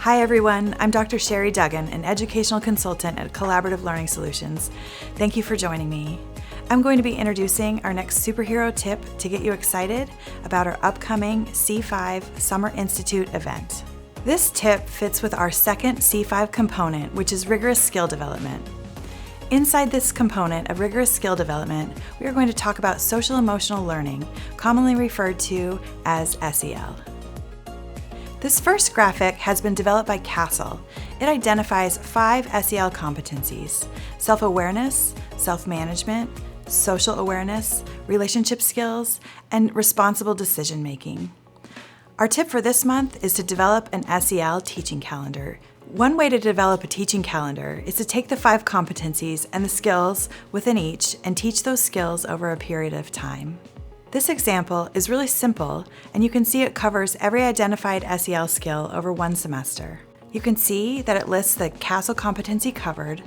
Hi everyone, I'm Dr. Sheri Duggan, an educational consultant at Collaborative Learning Solutions. Thank you for joining me. I'm going to be introducing our next superhero tip to get you excited about our upcoming C5 Summer Institute event. This tip fits with our second C5 component, which is rigorous skill development. Inside this component of rigorous skill development, we are going to talk about social emotional learning, commonly referred to as SEL. This first graphic has been developed by CASEL. It identifies 5 SEL competencies: self-awareness, self-management, social awareness, relationship skills, and responsible decision-making. Our tip for this month is to develop an SEL teaching calendar. One way to develop a teaching calendar is to take the 5 competencies and the skills within each and teach those skills over a period of time. This example is really simple, and you can see it covers every identified SEL skill over one semester. You can see that it lists the CASEL competency covered,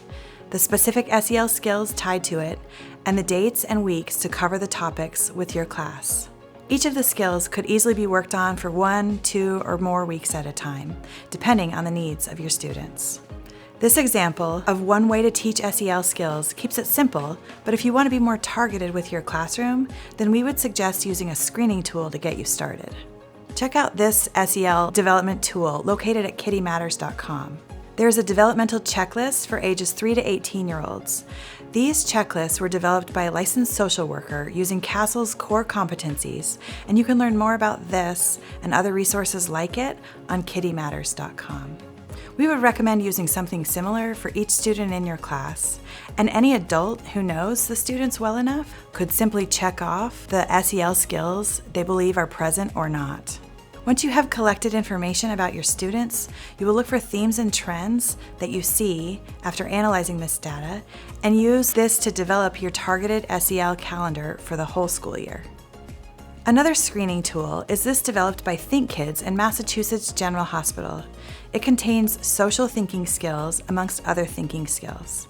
the specific SEL skills tied to it, and the dates and weeks to cover the topics with your class. Each of the skills could easily be worked on for 1, 2, or more weeks at a time, depending on the needs of your students. This example of one way to teach SEL skills keeps it simple, but if you want to be more targeted with your classroom, then we would suggest using a screening tool to get you started. Check out this SEL development tool located at kittymatters.com. There is a developmental checklist for ages 3 to 18-year-olds. These checklists were developed by a licensed social worker using CASEL's core competencies, and you can learn more about this and other resources like it on kittymatters.com. We would recommend using something similar for each student in your class, and any adult who knows the students well enough could simply check off the SEL skills they believe are present or not. Once you have collected information about your students, you will look for themes and trends that you see after analyzing this data, and use this to develop your targeted SEL calendar for the whole school year. Another screening tool is this developed by Think Kids in Massachusetts General Hospital. It contains social thinking skills amongst other thinking skills.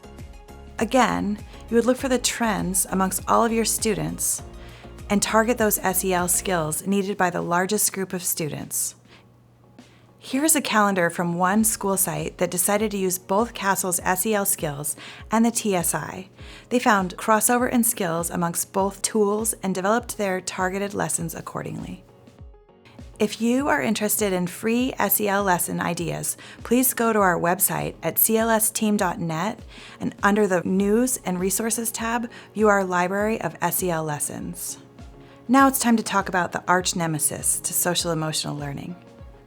Again, you would look for the trends amongst all of your students and target those SEL skills needed by the largest group of students. Here's a calendar from one school site that decided to use both CASEL's SEL skills and the TSI. They found crossover in skills amongst both tools and developed their targeted lessons accordingly. If you are interested in free SEL lesson ideas, please go to our website at clsteam.net, and under the News and Resources tab, view our library of SEL lessons. Now it's time to talk about the Arch Nemesis to social emotional learning.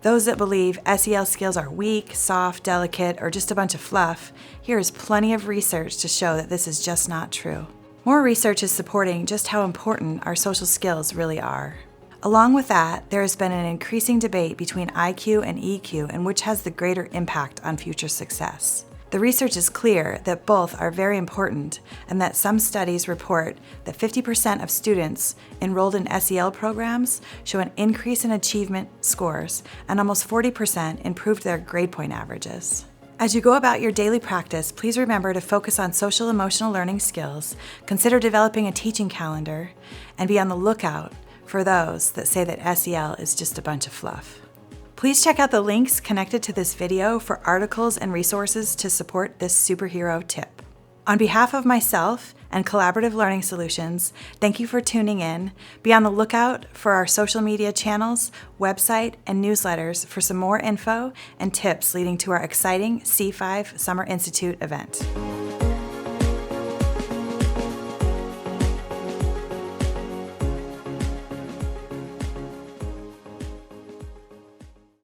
Those that believe SEL skills are weak, soft, delicate, or just a bunch of fluff, here is plenty of research to show that this is just not true. More research is supporting just how important our social skills really are. Along with that, there has been an increasing debate between IQ and EQ and which has the greater impact on future success. The research is clear that both are very important, and that some studies report that 50% of students enrolled in SEL programs show an increase in achievement scores, and almost 40% improved their grade point averages. As you go about your daily practice, please remember to focus on social emotional learning skills, consider developing a teaching calendar, and be on the lookout for those that say that SEL is just a bunch of fluff. Please check out the links connected to this video for articles and resources to support this superhero tip. On behalf of myself and Collaborative Learning Solutions, thank you for tuning in. Be on the lookout for our social media channels, website, and newsletters for some more info and tips leading to our exciting C5 Summer Institute event.